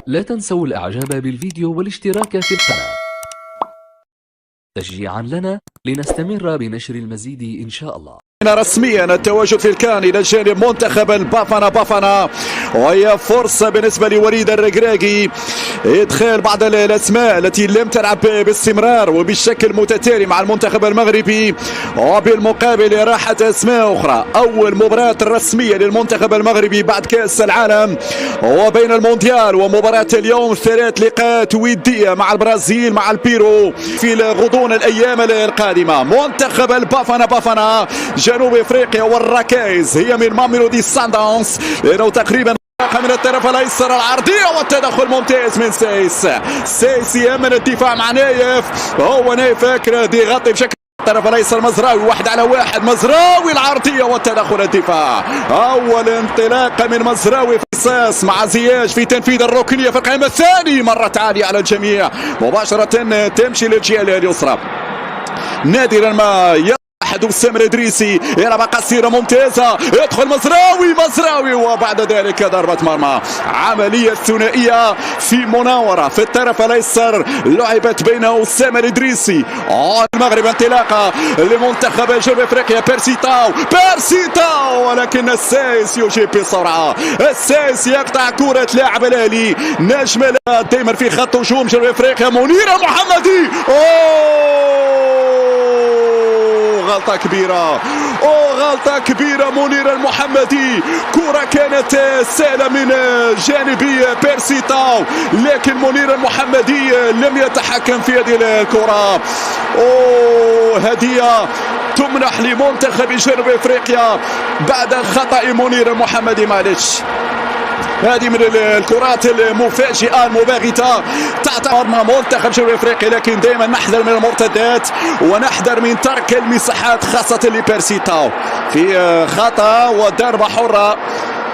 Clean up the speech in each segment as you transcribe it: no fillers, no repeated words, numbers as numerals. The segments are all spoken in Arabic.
لا تنسوا الإعجاب بالفيديو والاشتراك في القناة تشجيعا لنا لنستمر بنشر المزيد إن شاء الله. رسميا التواجد في الكان الى جانب منتخب البافانا وهي فرصه بالنسبه لوليد الركراكي ادخال بعض الاسماء التي لم تلعب باستمرار وبشكل متتالي مع المنتخب المغربي، وبالمقابل راحت اسماء اخرى. اول مباراه رسميه للمنتخب المغربي بعد كاس العالم وبين المونديال، ومباراه اليوم 3 لقاءات وديه مع البرازيل مع البيرو في غضون الايام القادمه. منتخب البافانا جنوب افريقيا والركائز هي من ماميلودي سانداونز، لانه تقريبا من الطرف الايسر العرضيه والتدخل ممتاز من سيس يامن الدفاع مع نايف. هو نايف فاكر يغطي بشكل الطرف الايسر مزراوي 1 على 1 مزراوي العرضيه والتدخل الدفاع. اول انطلاقه من مزراوي في الصاص مع زياش في تنفيذ الركنيه في القائمه الثاني، مرت عاليه على الجميع مباشره تمشي للجهه اليسرى. نادرا ما أحد وسام إدريسي يلعب قصيرة ممتازة، يدخل مزراوي وبعد ذلك ضربة مرمى. عملية ثنائية في مناورة في الطرف الأيسر لعبت بين وسام إدريسي. المغرب انطلاقة لمنتخب جنوب أفريقيا. بيرسيتاو ولكن السايس يجيب بسرعة. السايس يقطع كرة لاعب الأهلي نجم دائما في خط هجوم جنوب أفريقيا منير المحمدي. غلطة كبيرة منير المحمدي. كرة كانت سهلة من جانبي بيرسيتاو، لكن منير المحمدي لم يتحكم في هذه الكرة. هدية تمنح لمنتخب جنوب افريقيا بعد خطأ منير المحمدي. معلش هذه من الكرات المفاجئة المباغتة تعتبر منتخب جنوب افريقيا، لكن دائما نحذر من المرتدات ونحذر من ترك المساحات خاصة لبيرسيتاو. في خطأ وضربة حرة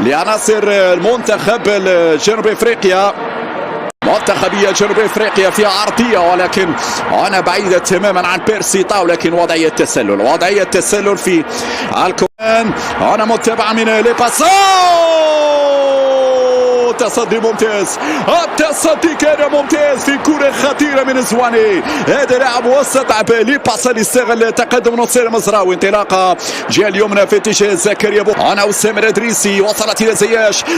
لعناصر المنتخب جنوب افريقيا. منتخبية جنوب افريقيا فيها عرضية ولكن انا بعيدة تماما عن بيرسيتاو، لكن وضعية تسلل في الكوران. انا متابعة من ليباسو، تصدي ممتاز، التصدي كان ممتاز في كرة خطيرة من زواني. هذا لاعب وسط لي باس اللي استغل تقدم نصير مزراوي. انطلاقة جهة اليمنى في اتجاه زكريا انا وسام الادريسي، وصلت الى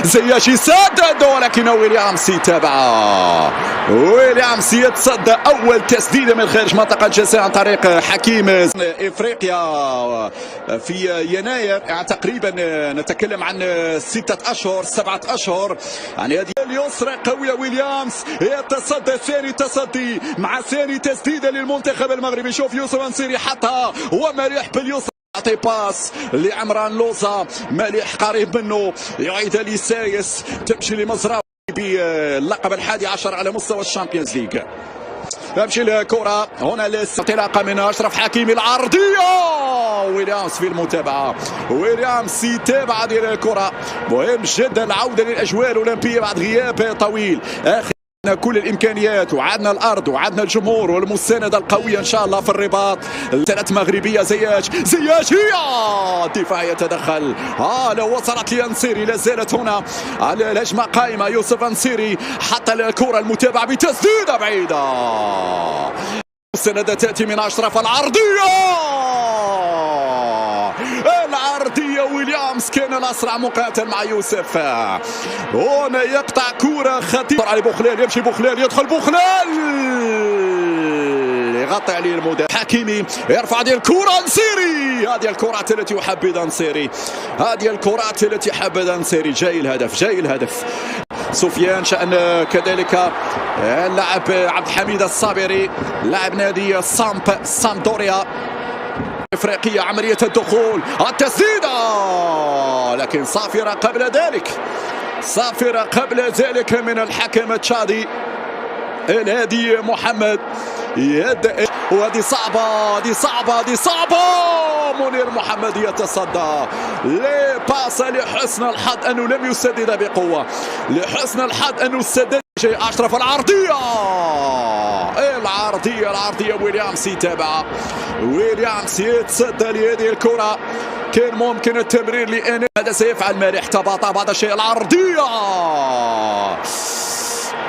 زياش يسدد ولكن ويليامز يتابع. ويليامز يتصدى اول تسديدة من خارج منطقة الجزاء عن طريق حكيم. افريقيا في يناير يعني تقريبا نتكلم عن 6 اشهر 7 اشهر. يعني هذه اليسرى قوية. ويليامز يتصدى ثاني تصدي مع ثاني تسديدة للمنتخب المغربي. شوف يوسف نصيري حطها ومليح باليسرى، يعطي باس لعمران لوزا، مليح قريب منه يعيدها لسايس، تمشي لمزراوي باللقب 11 على مستوى الشامبيونز ليج. تمشي الكرة هنا الانطلاقة من أشرف حكيمي العرضية. ويليامز في المتابعة، ويليامز يتابع هذه الكرة. مهم جدا العودة للأجواء الأولمبية بعد غياب طويل. كل الامكانيات وعدنا الارض وعدنا الجمهور والمسانده القويه ان شاء الله في الرباط. 3 مغربيه. زياش هي الدفاع يتدخل. لو وصلت لنصيري لا زالت هنا الهجمه قائمه. يوسف نصيري حتى الكره المتابعه بتسديده بعيده. المسانده تاتي من اشرف العرضيه. ويليامز كان الاسرع مقاتل مع يوسف. هنا يقطع كره خطيره على بوخلال، يمشي بوخلال، يدخل بوخلال يغطي عليه المدافع حكيمي، يرفع هذه الكره نصيري. هذه الكرات التي يحبذها نصيري. جاي الهدف. سفيان شأن كذلك اللاعب عبد الحميد الصابري لاعب نادي سامدوريا افريقيا. عملية الدخول، التسديدة لكن صافرة قبل ذلك من الحكم التشادي الهادي محمد. وهذه صعبة. منير محمد يتصدى لباس لحسن الحظ انه لم يسدد بقوة، لحسن الحظ انه سدد. اشرف العرضية ويليامز يتابع. ويليامز يتصدى لهذه الكرة. كان ممكن التمرير لأن هذا سيفعل مالح تباطأ بعض الشيء العرضية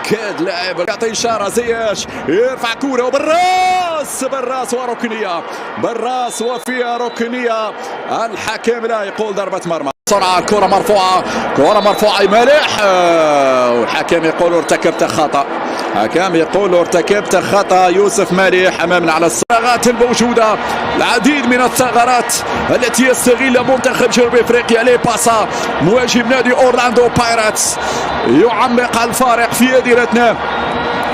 كاد لاعب يعطي إشارة زياش يرفع كورة بالراس وركنية بالراس وفيها ركنية الحكم لا يقول ضربة مرمى بسرعة كرة مرفوعة مالح والحكم يقول ارتكبت خطأ يوسف مالح أمامنا على الثغرات الموجودة العديد من الثغرات التي يستغل منتخب جنوب افريقيا لي باسا مهاجم نادي اورلاندو بايراتس يعمق الفارق في مدينتنا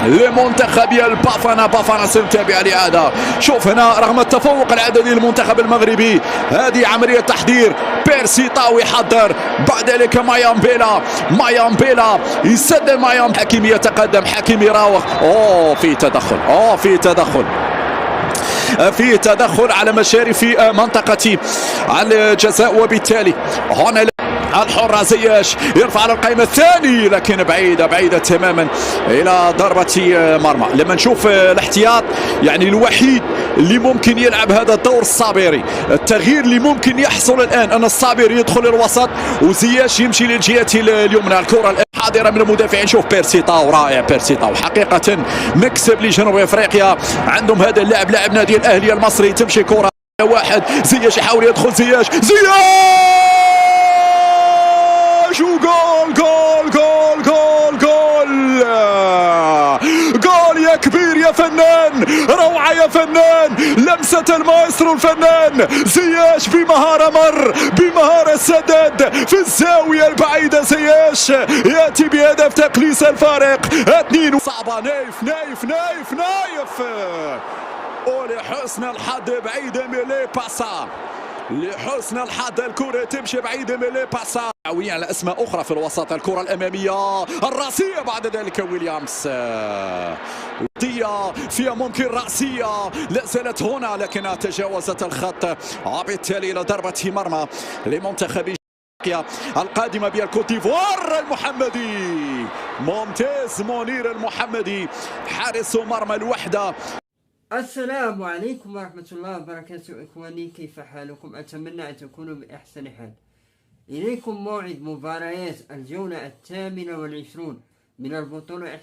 لمنتخب البافانا سنتابع الإعادة. شوف هنا رغم التفوق العددي للمنتخب المغربي هذه عملية تحضير بيرسي طاو يحضر بعد ذلك مايامبيلا يسدد حكيمي يتقدم حكيمي يراوغ في تدخل على مشارف منطقة الجزاء وبالتالي هنا الحرة زياش يرفع على القائمة الثاني لكن بعيدة تماما إلى ضربة مرمى. لما نشوف الاحتياط يعني الوحيد اللي ممكن يلعب هذا الدور الصابري التغيير اللي ممكن يحصل الآن أن الصابري يدخل الوسط وزياش يمشي للجهة اليمنى. الكرة الآن حاضرة من المدافعين. شوف بيرسي طاو رائع حقيقة مكسب لجنوب افريقيا عندهم هذا اللاعب لاعب نادي الأهلي المصري. تمشي كرة واحد زياش يحاول يدخل زياش جول يا كبير يا فنان روعة يا فنان لمسة المايسترو الفنان زياش بمهارة سدد في الزاوية البعيدة. زياش يأتي بهدف تقليص الفارق 2 صعبة نايف ولحسن الحظ بعيدة من لي باسا الكرة تمشي بعيدة من لي باسا على أسماء أخرى في الوسط. الكرة الأمامية الرأسية بعد ذلك ويليامز فيها ممكن رأسية لا زالت هنا لكنها تجاوزت الخط وبالتالي إلى ضربة مرمى لمنتخب القادمة بالكوت ديفوار. المحمدي ممتاز منير المحمدي حارس مرمى الوحدة. السلام عليكم ورحمة الله وبركاته إخواني، كيف حالكم؟ أتمنى أن تكونوا بأحسن حال. إليكم موعد مباريات الجولة 28 من البطولة